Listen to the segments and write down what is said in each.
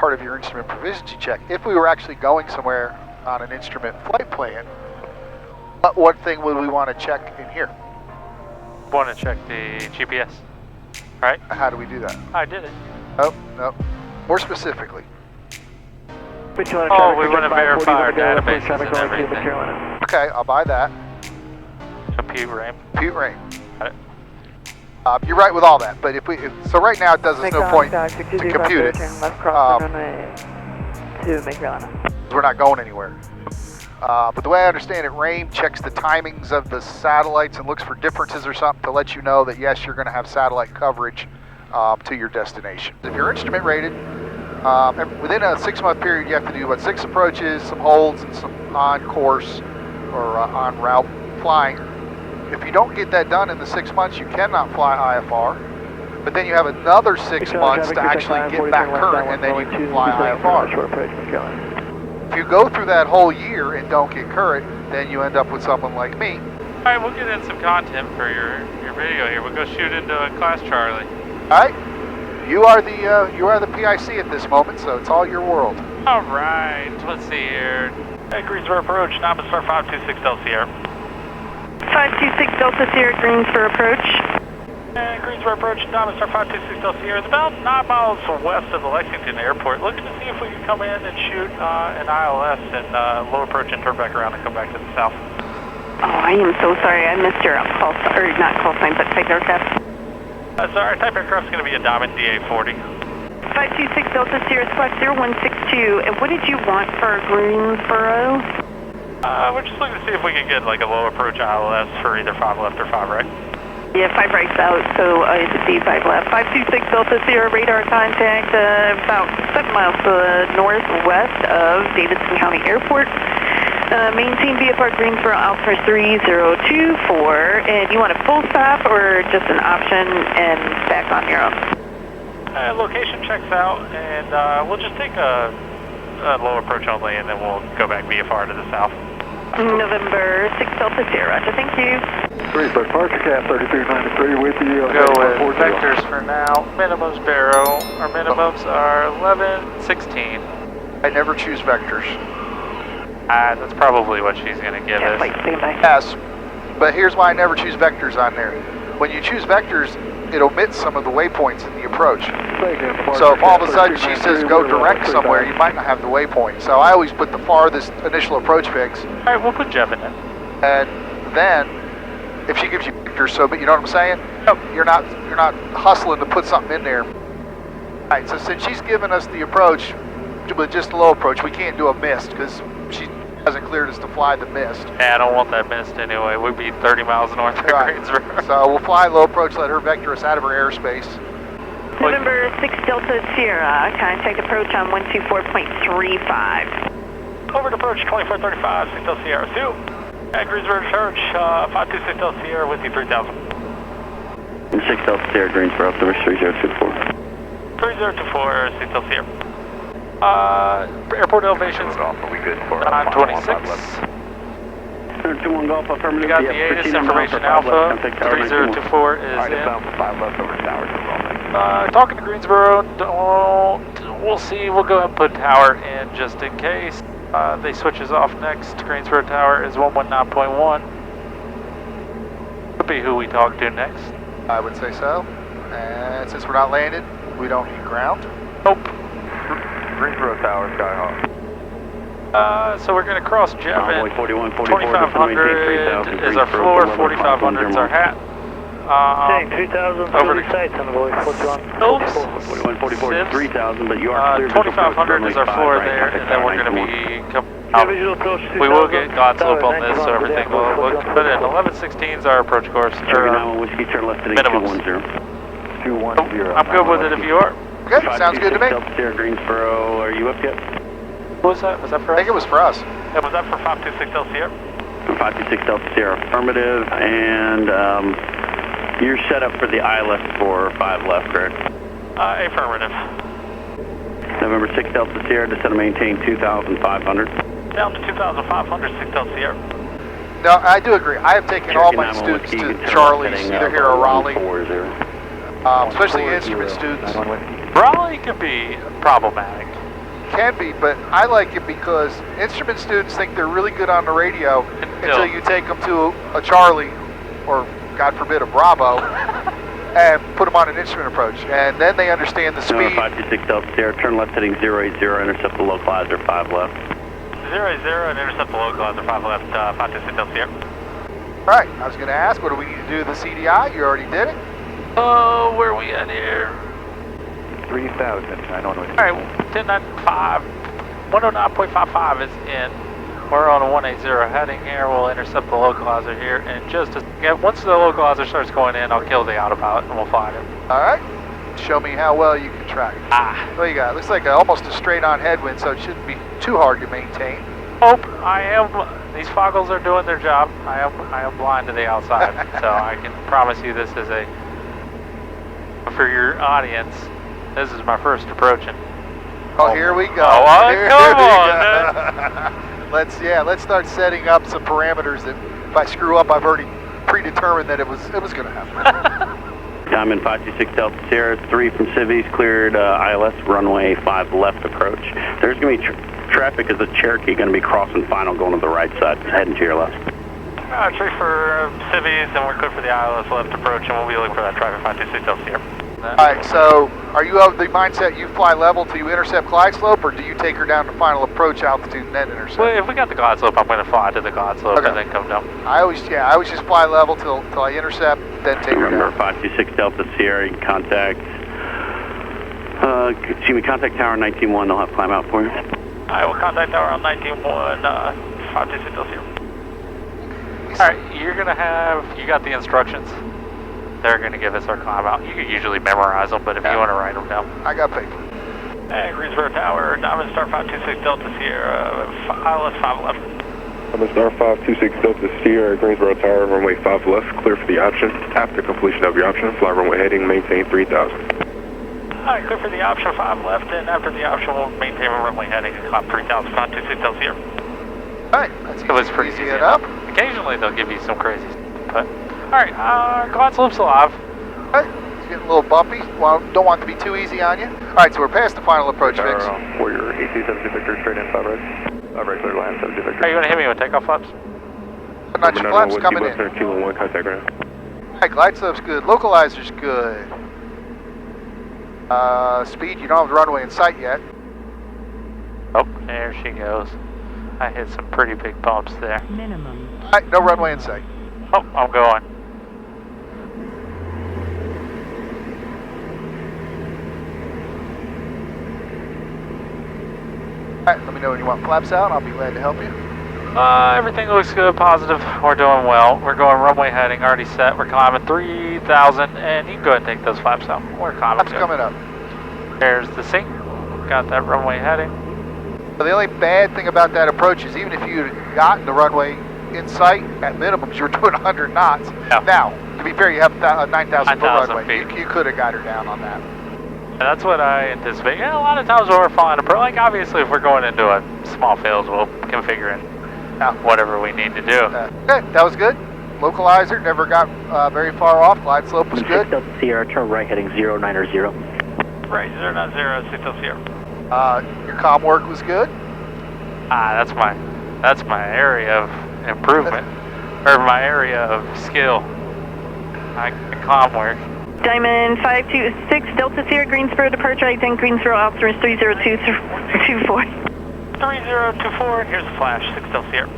part of your instrument proficiency check. If we were actually going somewhere on an instrument flight plan, what thing would we want to check in here? Want to check the GPS, right? How do we do that? I did it. Oh, no. More specifically. Oh, we want to verify our databases and everything. Okay, I'll buy that. Compute RAIM. Compute RAIM. Got it. You're right with all that, but so right now it does us no point to compute it. We're not going anywhere. But the way I understand it, RAIM checks the timings of the satellites and looks for differences or something to let you know that yes, you're going to have satellite coverage to your destination. If you're instrument rated, within a 6-month period, you have to do 6 approaches, some holds, and some on-course or on-route flying. If you don't get that done in the 6 months, you cannot fly IFR. But then you have another 6 months to actually get back current, and then you can fly IFR. If you go through that whole year and don't get current, then you end up with someone like me. All right, we'll get in some content for your video here. We'll go shoot into a Class Charlie. All right. You are the PIC at this moment, so it's all your world. All right, let's see here. Greensboro approach, Diamond Star 526 Delta Sierra. 526 Delta Sierra, Greensboro approach. And Greensboro approach, Diamond Star 526 Delta Sierra is about 9 miles west of the Lexington airport. Looking to see if we can come in and shoot an ILS and low approach and turn back around and come back to the south. Oh, I am so sorry. I missed your call, or not call sign, but type aircraft. Sorry, type aircraft is going to be a Diamond DA40. 526 Delta Sierra Squawk 0162. And what did you want for Greensboro? We're just looking to see if we can get like a low approach ILS for either 5 left or 5 right. Yeah, 5 right's out, so it's a D5 left. 526 Delta Sierra radar contact about 7 miles to the northwest of Davidson County Airport. Maintain VFR Greensboro Alpha 3024, and you want a full stop or just an option and back on your own? Location checks out, and we'll just take a low approach only, and then we'll go back VFR to the south. November 6 Delta Sierra, Roger, thank you. Greensboro departure cap 3393 with you. Go with vectors for now. Minimums Barrow. Our minimums are 1116. I never choose vectors. That's probably what she's going to give us. Yes, but here's why I never choose vectors on there. When you choose vectors, it omits some of the waypoints in the approach. So if all of a sudden she says go direct somewhere, you might not have the waypoint. So I always put the farthest initial approach fix. All right, we'll put Jeff in it. And then, if she gives you vectors, so but you know what I'm saying? Nope, you're not hustling to put something in there. All right, so since she's given us the approach with just a low approach, we can't do a mist because she hasn't cleared us to fly the mist. Yeah, I don't want that mist anyway. We'd be 30 miles north of Greensboro. So we'll fly low approach, let her vector us out of her airspace. November 6 Delta Sierra, contact approach on 124.35. Over to approach 2435, 6 Delta Sierra 2. At Greensboro Church, 526 Delta Sierra with you 3000. 6 Delta Sierra, Greensboro, up to 3024. 3024, 6 Delta Sierra. Airport elevations, 926. 21 Golf, affirmative. We got the ATIS information Alpha, 3024 is in. Talking to Greensboro, we'll see, we'll go ahead and put tower in just in case. They switches off next. Greensboro Tower is 119.1. Could be who we talk to next. I would say so. And since we're not landed, we don't need ground. Nope. Greensboro Tower, Skyhawk. So we're going to cross Jeff in. 2500 is our floor, 4500 is our hat. 3000 over to sites on the boy. What's wrong? Oops. 4144 is 3000, but you are clear. 2500 is our floor there, and then we're going to be out. We will get God's loop on this, so everything will look good. And 1116 is our approach course. Whiskey, turn left today, 210. 210. I'm good with it if you are. Good, sounds good to me. Delta Sierra, Greensboro, are you up yet? What was that? Was that for us? I think it was for us. Yeah, was that for 526 Delta Sierra? 526 Delta Sierra, affirmative, and you're set up for the ILS for 5 left, correct? Affirmative. November 6 Delta Sierra, descend and maintain 2,500. Down to 2,500, 6 Delta Sierra. No, I do agree. I have taken all my students to Charlie's, either here or Raleigh, especially instrument students. Raleigh could be problematic. can be, but I like it because instrument students think they're really good on the radio until you take them to a Charlie, or God forbid a Bravo, and put them on an instrument approach, and then they understand the speed. 526 Delta Sierra, turn left heading 080, intercept the localizer 5 left. 080 and intercept the localizer 5 left, 526 Delta Sierra. Right, I was going to ask, what do we need to do to the CDI? You already did it. Oh, where are we at here? 3,000, 911. Alright, 1095, 109.55 is in. We're on a 180 heading here. We'll intercept the localizer here in just a second. Once the localizer starts going in, I'll kill the autopilot and we'll fly him. Alright, show me how well you can track. What you got? Looks like almost a straight on headwind, so it shouldn't be too hard to maintain. I am. These foggles are doing their job. I am blind to the outside, so I can promise you this is for your audience, this is my first approaching. Oh, here we go. Oh, here come on. Let's start setting up some parameters that if I screw up, I've already predetermined that it was going to happen. Diamond 526 Delta Sierra, 3 from Civis, cleared ILS runway 5 left approach. There's going to be traffic as a Cherokee going to be crossing final going to the right side, heading to your left. 3 for Civis, and we're clear for the ILS left approach, and we'll be looking for that traffic 526 Delta Sierra. Alright, so are you of the mindset you fly level till you intercept glide slope, or do you take her down to final approach altitude and then intercept? Well, if we got the glide slope, I'm going to fly to the glide slope and then come down. I always just fly level till I intercept, then take her Remember, down. 526 Delta Sierra, you can contact, contact tower 19-1, they'll have climb out for you. I will contact tower on 19-1, 526 Delta Sierra. Alright, you got the instructions. They're going to give us our climb out. You can usually memorize them, but if you want to write them down. I got paper. Hey, Greensboro Tower, Diamond Star 526 Delta Sierra, ILS 5 left. Diamond Star 526 Delta Sierra, Greensboro Tower, runway 5 left, clear for the option. After completion of your option, fly runway heading, maintain 3,000. Alright, clear for the option 5 left, and after the option, we'll maintain a runway heading and climb 3,000, 526 Delta Sierra. Alright, that's It was pretty easy enough. Occasionally, they'll give you some crazy stuff, but... Alright, glide slope's alive. Alright, it's getting a little bumpy. Well, don't want it to be too easy on you. Alright, so we're past the final approach fix. Warrior 8270 Victor, straight in 5 right. 5 right, clear to land, 70 Victor. Are you going to hit me with takeoff flaps? Not your flaps coming in. 211, contact ground. Alright, glide slope's good. Localizer's good. Speed, you don't have the runway in sight yet. Oh, there she goes. I hit some pretty big bumps there. Minimum. Alright, no runway in sight. Oh, I'm going. Alright, let me know when you want flaps out. I'll be glad to help you. Everything looks good, positive. We're doing well. We're going runway heading, already set. We're climbing 3,000, and you can go ahead and take those flaps out. We're climbing. Flaps coming up. There's the sink. Got that runway heading. So the only bad thing about that approach is even if you'd gotten the runway in sight, at minimums, you're doing 100 knots. Yeah. Now, to be fair, you have a 9,000 foot 9,000 runway. feet. You could have got her down on that. And that's what I anticipate. Yeah, a lot of times when we're flying a pro, like obviously if we're going into a small fields, we'll configure in whatever we need to do. Okay, that was good. Localizer never got very far off. Glide slope was good. Delta Sierra, turn right heading 090. Right, 090, 6 Delta Sierra. Your comm work was good. That's my area of improvement, or my area of skill. I comm work. Diamond 526 Delta Sierra, Greensboro departure, I think Greensboro altimeter 30224. 3024, and here's the flash, 6 Delta Sierra.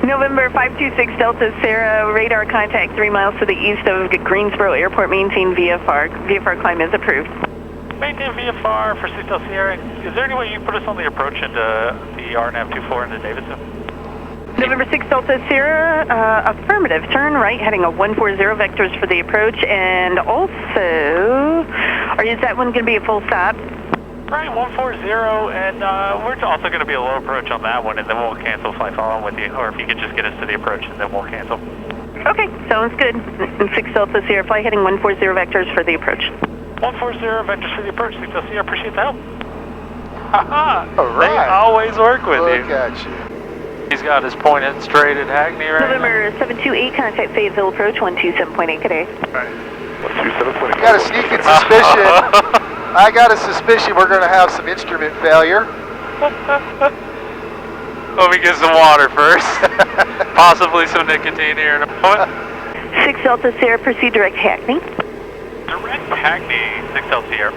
November 526 Delta Sierra, radar contact 3 miles to the east of Greensboro Airport, maintain VFR. VFR climb is approved. Maintain VFR for 6 Delta Sierra. Is there any way you can put us on the approach into the RNAV 24 into Davidson? November 6 Delta Sierra, affirmative. Turn right, heading a 140 vectors for the approach, and also, is that one going to be a full stop? Right, 140, and we're also going to be a low approach on that one, and then we'll cancel flight following with you, or if you could just get us to the approach, and then we'll cancel. Okay, sounds good. 6 Delta Sierra, fly heading 140 vectors for the approach. 140 vectors for the approach, 6 Delta Sierra, appreciate the help. Haha, All right. They always work with you. Look at you. He's got his pointed straight at Hackney right November 728, contact Fayetteville approach, 127.8 today. Alright. 127.8. Got a sneaking suspicion I got a suspicion we're going to have some instrument failure. Let me get some water first. Possibly some nicotine here in a moment. 6 Delta Sierra, proceed direct Hackney. Direct Hackney, 6 Delta Sierra.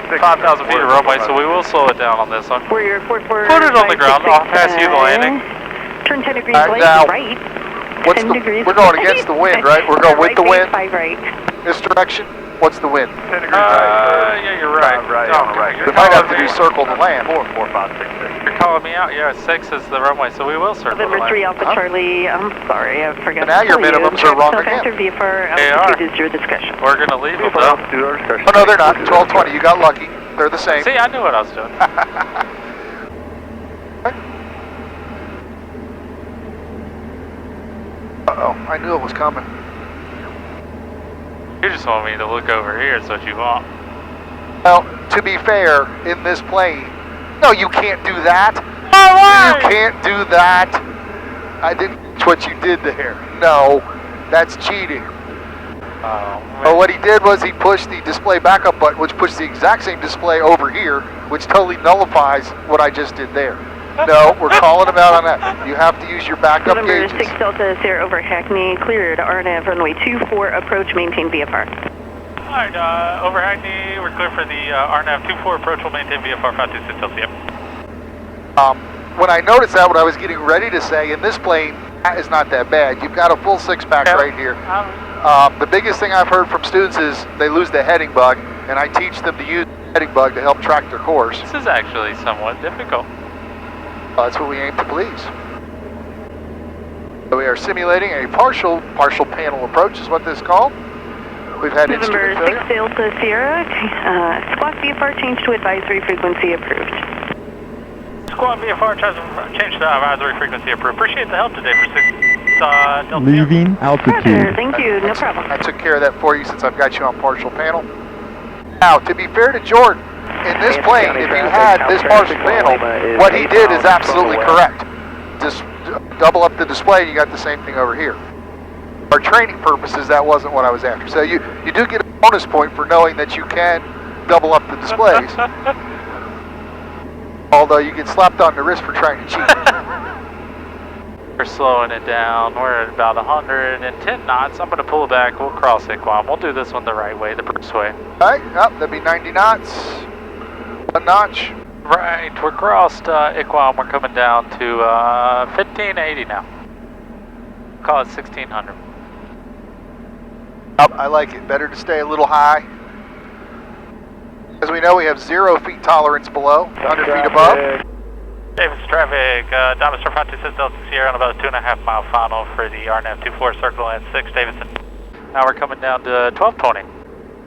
5,000 feet of runway, so we will slow it down on this one. Where you're 44. Put it on the ground. I'll pass you the landing. Turn 10 degrees Now, right. What's 10 the, degrees we're going right. against the wind, right? We're going with right the base, wind. 5 right. This direction. What's the wind? 10 degrees right. Yeah, you're right. Right, Oh, on the right. We might have to do circle the land. 4, 4, 5, 6, 6. You're calling me out. Yeah, 6 is the runway, so we will circle the November line. 3 Alpha Charlie. I'm sorry, I forgot And now to your tell you. minimums are wrong again. VFR They altitude are. is your discretion. We're going to leave them, though. Oh, no, they're not. 1220. You got lucky. They're the same. See, I knew what I was doing. Uh-oh. I knew it was coming. You just want me to look over here, is what you want. Well, to be fair, in this plane, no, you can't do that. Alright! You can't do that. I didn't catch what you did there. No, that's cheating. But what he did was he pushed the display backup button, which pushed the exact same display over here, which totally nullifies what I just did there. No, we're calling him out on that. You have to use your backup November gauges. 6 Delta Sierra over Hackney, cleared RNAV runway 24, approach, maintain VFR. Alright, over Hackney, we're clear for the RNAV 24 approach, we'll maintain VFR 526 LCM. When I noticed that, what I was getting ready to say, in this plane, that is not that bad. You've got a full six-pack right here. The biggest thing I've heard from students is they lose the heading bug, and I teach them to use the heading bug to help track their course. This is actually somewhat difficult. That's what we aim to please. So we are simulating a partial panel approach is what this is called. We've had November instrument 6 failure. Delta Sierra, squawk VFR change to advisory frequency approved. Squad VFR change to advisory frequency approved. Appreciate the help today for 6 Delta Sierra. Leaving Roger, altitude. thank you, no problem. I took care of that for you since I've got you on partial panel. Now, to be fair to Jordan, in this plane, if you had this partial panel, what he did is absolutely correct. Just double up the display and you got the same thing over here. For training purposes, that wasn't what I was after. So you do get a bonus point for knowing that you can double up the displays. Although you get slapped on the wrist for trying to cheat. We're slowing it down. We're at about 110 knots. I'm going to pull back. We'll cross Iquam. We'll do this one the right way, the Bruce way. Alright, that'd be 90 knots. One notch. Right, we're crossed Iquam. We're coming down to 1580 now. Call it 1600. I like it. Better to stay a little high. As we know, we have 0 feet tolerance below, 100 feet above. Davis traffic, Diamond Star 526 Delta Sierra on about a 2.5 mile final for the RNAV 24 circle and 6 Davidson. Now we're coming down to 1220.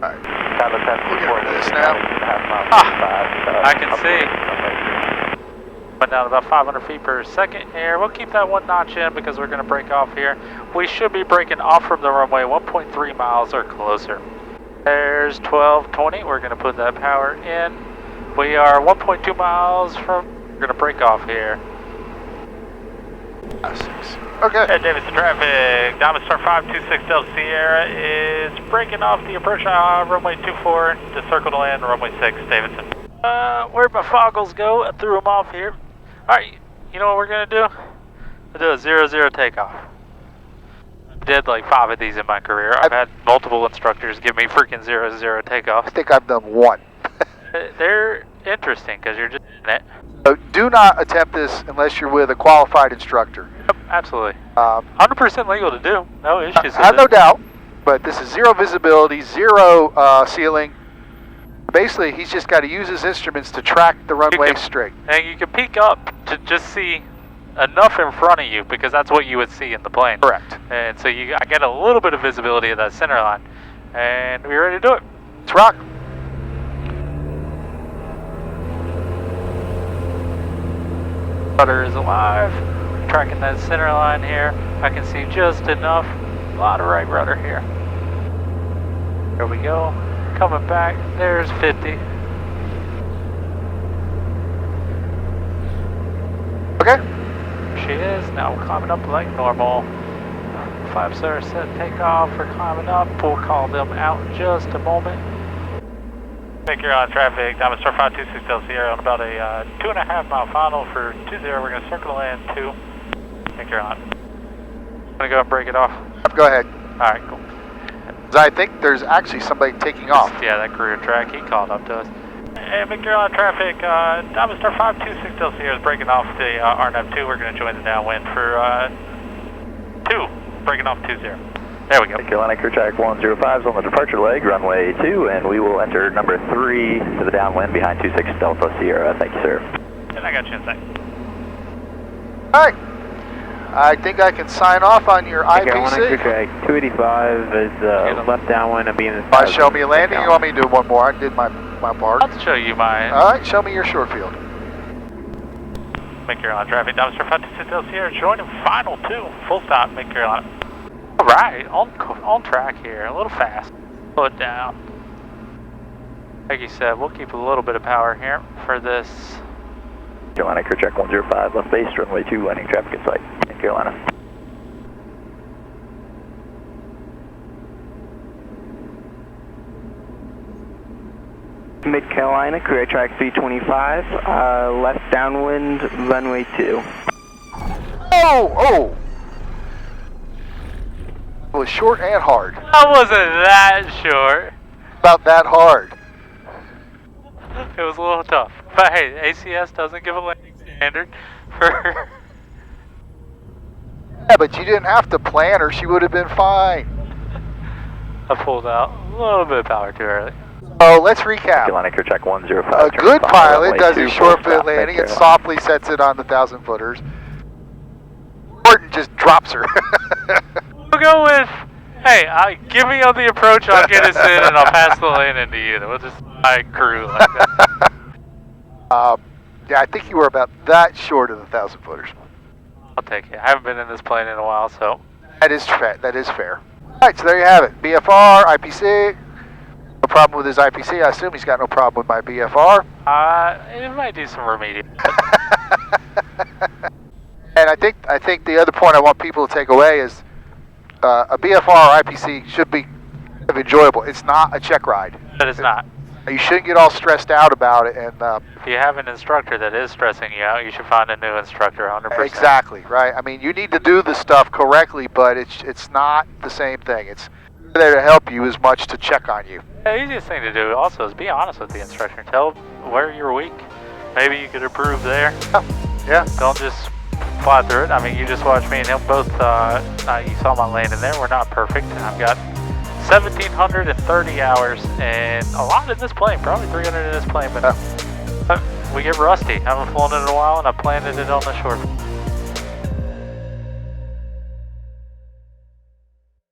Alright, we'll get rid of this now. I can see. Went down about 500 feet per second here. We'll keep that one notch in because we're going to break off here. We should be breaking off from the runway 1.3 miles or closer. There's 1220. We're going to put that power in. We are 1.2 miles from. We're going to break off here. Okay. Hey, Davidson traffic. Diamond Star 526 Delta Sierra is breaking off the approach runway 24 to circle to land runway 6, Davidson. Where'd my foggles go? I threw them off here. Alright, you know what we're going to do? We'll do a 0-0 takeoff. I did like 5 of these in my career. I've had multiple instructors give me freaking 0-0 takeoffs. I think I've done one. They're interesting because you're just in it. So do not attempt this unless you're with a qualified instructor. Yep, absolutely. 100% legal to do. No issues. I have no doubt, but this is 0 visibility, 0 ceiling. Basically, he's just got to use his instruments to track the runway straight. And you can peek up to just see enough in front of you because that's what you would see in the plane. Correct. And so I get a little bit of visibility of that center line. And we're ready to do it. Let's rock. Rudder is alive. Tracking that center line here. I can see just enough. A lot of right rudder here. There we go. Coming back. There's 50. Okay. She is. Now we're climbing up like normal. 5-star set takeoff. We're climbing up. We'll call them out in just a moment. Make your on traffic, Diamond Star 526 Del Sierra on about a 2.5 mile final for 20. We're going to circle land 2. Make your on. Gonna go and break it off. Go ahead. Alright, cool. I think there's actually somebody taking off. Yeah, that career track, he called up to us. Hey, make your on traffic, Diamond Star 526 Del Sierra is breaking off the RNAV 2. We're going to join the downwind for 2, breaking off 20. There we go. Carolina Crew Track 105 is on the departure leg, runway 2, and we will enter number 3 to the downwind behind 26 Delta Sierra. Thank you, sir. And I got you inside. Alright. I think I can sign off on your Carolina Crew IPC. Track 285 is left downwind and being in the Show me a landing, or you want me to do one more? I did my part. I'll show you mine. Alright, show me your short field. Make your on traffic, Diamond Star 526 Del Sierra, joining final 2. Full stop, make your on. Alright, on track here, a little fast. Slow it down. Like you said, we'll keep a little bit of power here for this. Carolina Crew Track 105, left base, runway 2, landing traffic in sight. Thank you, Carolina. Mid Carolina, career track 325, left downwind, runway 2. Oh! It was short and hard. That wasn't that short. About that hard. It was a little tough. But hey, ACS doesn't give a landing standard for... Yeah, but you didn't have to plan her. She would have been fine. I pulled out a little bit of power too early. Oh, let's recap. Carolina Crew Track 105. A good pilot runway does 2, his short full field stop. landing Thank and you, softly sets it on the 1,000-footers. Gordon just drops her. We'll go with, hey, give me on the approach, I'll get us in and I'll pass the landing to you. We'll just fly crew like that. Yeah, I think you were about that short of the 1,000-footers. I'll take it. I haven't been in this plane in a while, so. That is fair. Alright, so there you have it. BFR, IPC. No problem with his IPC. I assume he's got no problem with my BFR. It might do some remedial. And I think the other point I want people to take away is a BFR or IPC should be enjoyable. It's not a check ride. But it's not. You shouldn't get all stressed out about it. And if you have an instructor that is stressing you out, you should find a new instructor 100%. Exactly, right? I mean, you need to do the stuff correctly, but it's not the same thing. It's there to help you as much to check on you. The easiest thing to do also is be honest with the instructor. Tell them where you're weak. Maybe you could improve there. Yeah. Don't just fly through it. I mean, you just watched me and him both, you saw my landing there. We're not perfect. I've got 1,730 hours and a lot in this plane, probably 300 in this plane, but we get rusty. I haven't flown it in a while and I planted it on the short.